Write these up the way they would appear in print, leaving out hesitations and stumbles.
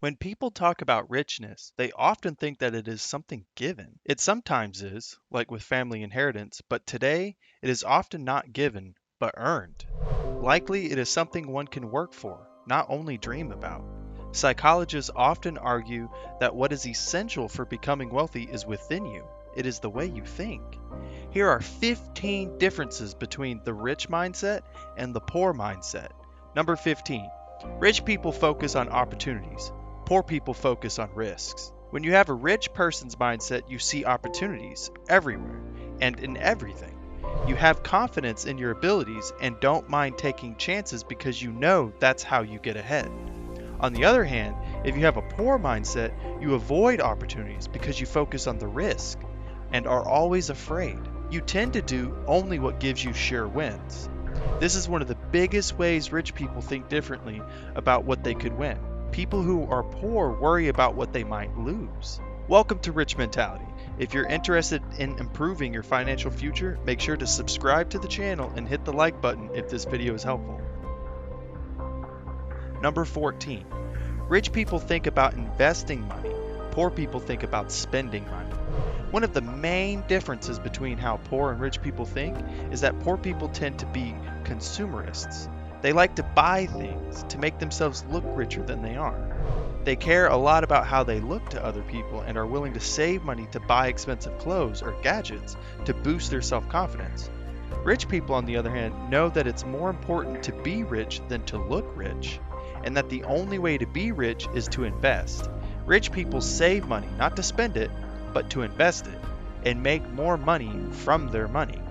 When people talk about richness, they often think that it is something given. It sometimes is, like with family inheritance, but today it is often not given, but earned. Likely it is something one can work for, not only dream about. Psychologists often argue that what is essential for becoming wealthy is within you. It is the way you think. Here are 15 differences between the rich mindset and the poor mindset. Number 15. Rich people focus on opportunities. Poor people focus on risks. When you have a rich person's mindset, you see opportunities everywhere and in everything. You have confidence in your abilities and don't mind taking chances because you know that's how you get ahead. On the other hand, if you have a poor mindset, you avoid opportunities because you focus on the risk and are always afraid. You tend to do only what gives you sure wins. This is one of the biggest ways rich people think differently about what they could win. People who are poor worry about what they might lose. Welcome to Rich Mentality. If you're interested in improving your financial future, make sure to subscribe to the channel and hit the like button if this video is helpful. Number 14. Rich people think about investing money. Poor people think about spending money. One of the main differences between how poor and rich people think is that poor people tend to be consumerists. They like to buy things to make themselves look richer than they are. They care a lot about how they look to other people and are willing to save money to buy expensive clothes or gadgets to boost their self-confidence. Rich people, on the other hand, know that it's more important to be rich than to look rich, and that the only way to be rich is to invest. Rich people save money not to spend it, but to invest it and make more money from their money.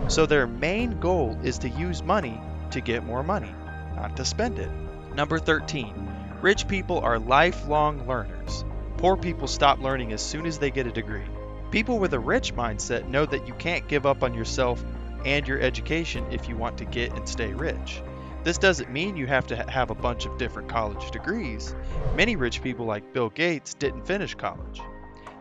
So their main goal is to use money to get more money, not to spend it. Number 13. Rich people are lifelong learners. Poor people stop learning as soon as they get a degree. People with a rich mindset know that you can't give up on yourself and your education if you want to get and stay rich. This doesn't mean you have to have a bunch of different college degrees. Many rich people like Bill Gates didn't finish college.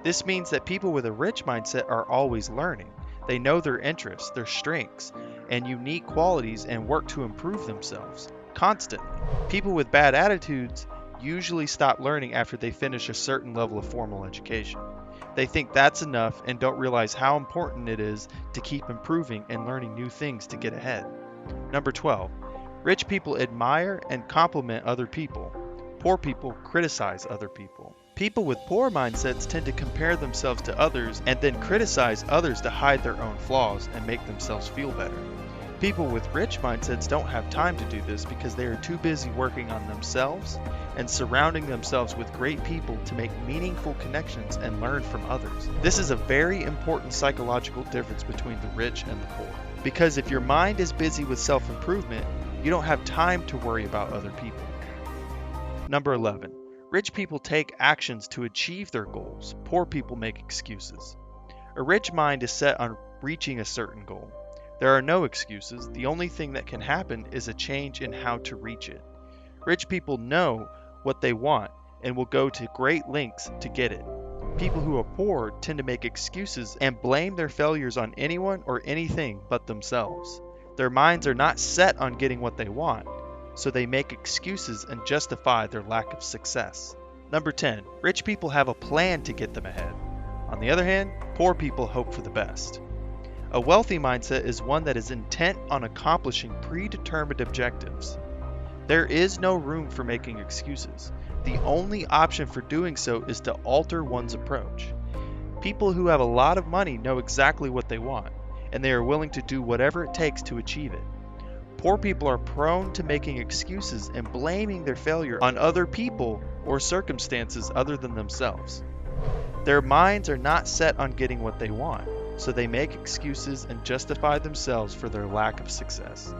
This means that people with a rich mindset are always learning. They know their interests, their strengths, and unique qualities and work to improve themselves constantly. People with bad attitudes usually stop learning after they finish a certain level of formal education. They think that's enough and don't realize how important it is to keep improving and learning new things to get ahead. Number 12. Rich people admire and compliment other people. Poor people criticize other people. People with poor mindsets tend to compare themselves to others and then criticize others to hide their own flaws and make themselves feel better. People with rich mindsets don't have time to do this because they are too busy working on themselves and surrounding themselves with great people to make meaningful connections and learn from others. This is a very important psychological difference between the rich and the poor. Because if your mind is busy with self-improvement, you don't have time to worry about other people. Number 11. Rich people take actions to achieve their goals. Poor people make excuses. A rich mind is set on reaching a certain goal. There are no excuses. The only thing that can happen is a change in how to reach it. Rich people know what they want and will go to great lengths to get it. People who are poor tend to make excuses and blame their failures on anyone or anything but themselves. Their minds are not set on getting what they want, so they make excuses and justify their lack of success. Number 10. Rich people have a plan to get them ahead. On the other hand, poor people hope for the best. A wealthy mindset is one that is intent on accomplishing predetermined objectives. There is no room for making excuses. The only option for doing so is to alter one's approach. People who have a lot of money know exactly what they want, and they are willing to do whatever it takes to achieve it. Poor people are prone to making excuses and blaming their failure on other people or circumstances other than themselves. Their minds are not set on getting what they want, so they make excuses and justify themselves for their lack of success.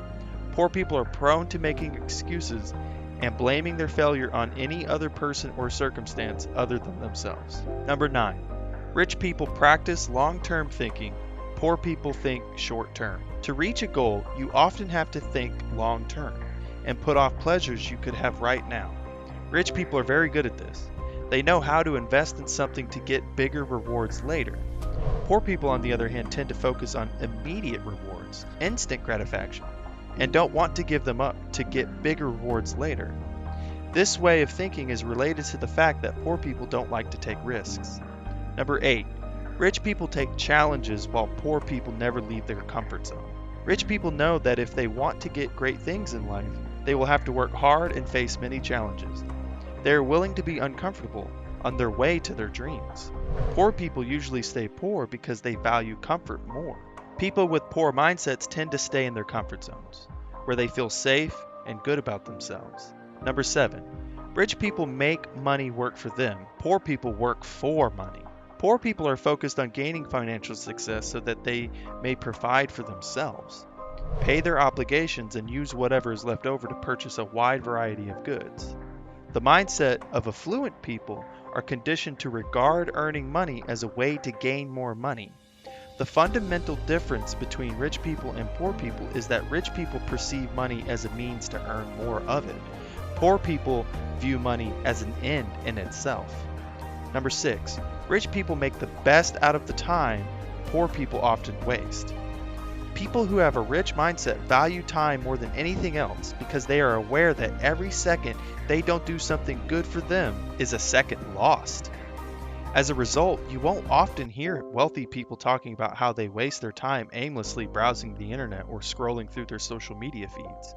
Poor people are prone to making excuses and blaming their failure on any other person or circumstance other than themselves. Number 9. Rich people practice long-term thinking. Poor people think short-term. To reach a goal, you often have to think long-term and put off pleasures you could have right now. Rich people are very good at this. They know how to invest in something to get bigger rewards later. Poor people, on the other hand, tend to focus on immediate rewards, instant gratification, and don't want to give them up to get bigger rewards later. This way of thinking is related to the fact that poor people don't like to take risks. Number 8. Rich people take challenges while poor people never leave their comfort zone. Rich people know that if they want to get great things in life, they will have to work hard and face many challenges. They are willing to be uncomfortable on their way to their dreams. Poor people usually stay poor because they value comfort more. People with poor mindsets tend to stay in their comfort zones, where they feel safe and good about themselves. Number 7. Rich people make money work for them. Poor people work for money. Poor people are focused on gaining financial success so that they may provide for themselves, pay their obligations, and use whatever is left over to purchase a wide variety of goods. The mindset of affluent people are conditioned to regard earning money as a way to gain more money. The fundamental difference between rich people and poor people is that rich people perceive money as a means to earn more of it. Poor people view money as an end in itself. Number 6. Rich people make the best out of the time poor people often waste. People who have a rich mindset value time more than anything else because they are aware that every second they don't do something good for them is a second lost. As a result, you won't often hear wealthy people talking about how they waste their time aimlessly browsing the internet or scrolling through their social media feeds.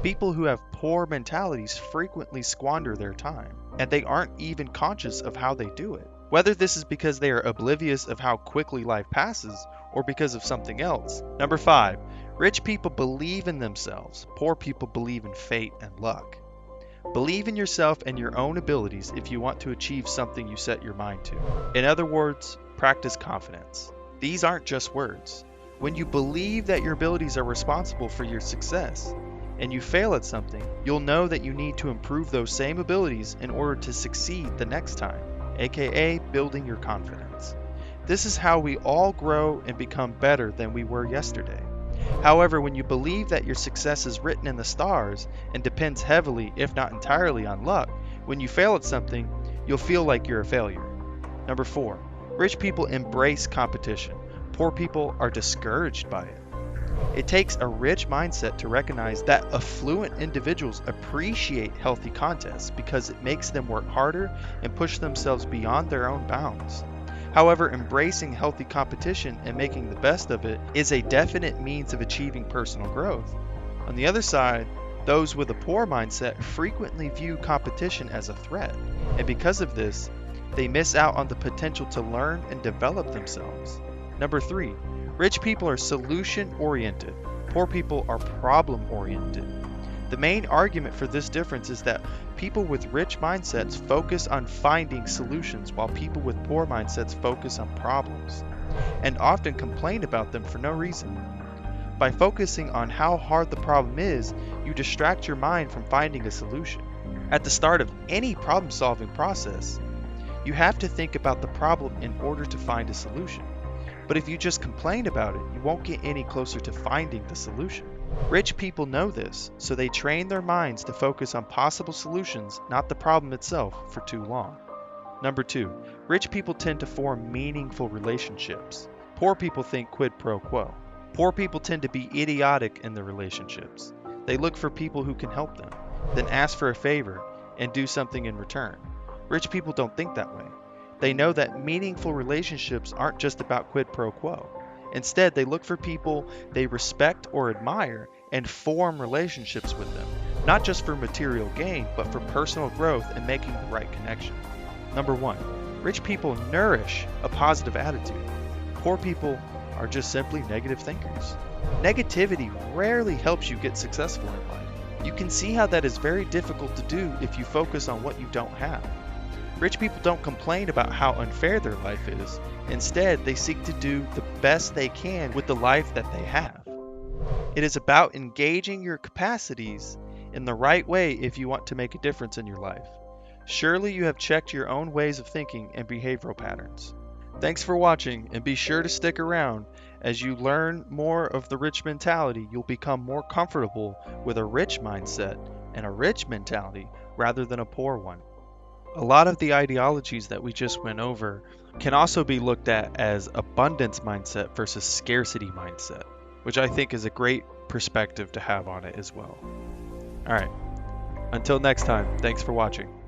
People who have poor mentalities frequently squander their time, and they aren't even conscious of how they do it. Whether this is because they are oblivious of how quickly life passes or because of something else. Number 5. Rich people believe in themselves. Poor people believe in fate and luck. Believe in yourself and your own abilities if you want to achieve something you set your mind to. In other words, practice confidence. These aren't just words. When you believe that your abilities are responsible for your success, and you fail at something, you'll know that you need to improve those same abilities in order to succeed the next time, aka building your confidence. This is how we all grow and become better than we were yesterday. However, when you believe that your success is written in the stars and depends heavily, if not entirely, on luck, when you fail at something, you'll feel like you're a failure. Number 4. Rich people embrace competition. Poor people are discouraged by it. It takes a rich mindset to recognize that affluent individuals appreciate healthy contests because it makes them work harder and push themselves beyond their own bounds. However, embracing healthy competition and making the best of it is a definite means of achieving personal growth. On the other side, those with a poor mindset frequently view competition as a threat, and because of this, they miss out on the potential to learn and develop themselves. Number 3. Rich people are solution-oriented. Poor people are problem-oriented. The main argument for this difference is that people with rich mindsets focus on finding solutions while people with poor mindsets focus on problems, and often complain about them for no reason. By focusing on how hard the problem is, you distract your mind from finding a solution. At the start of any problem-solving process, you have to think about the problem in order to find a solution. But if you just complain about it, you won't get any closer to finding the solution. Rich people know this, so they train their minds to focus on possible solutions, not the problem itself, for too long. Number 2. Rich people tend to form meaningful relationships. Poor people think quid pro quo. Poor people tend to be idiotic in their relationships. They look for people who can help them, then ask for a favor and do something in return. Rich people don't think that way. They know that meaningful relationships aren't just about quid pro quo. Instead, they look for people they respect or admire and form relationships with them, not just for material gain, but for personal growth and making the right connection. Number 1. Rich people nourish a positive attitude. Poor people are just simply negative thinkers. Negativity rarely helps you get successful in life. You can see how that is very difficult to do if you focus on what you don't have. Rich people don't complain about how unfair their life is. Instead, they seek to do the best they can with the life that they have. It is about engaging your capacities in the right way if you want to make a difference in your life. Surely you have checked your own ways of thinking and behavioral patterns. Thanks for watching, and be sure to stick around. As you learn more of the rich mentality, you'll become more comfortable with a rich mindset and a rich mentality rather than a poor one. A lot of the ideologies that we just went over can also be looked at as abundance mindset versus scarcity mindset, which I think is a great perspective to have on it as well. All right, Until next time, thanks for watching.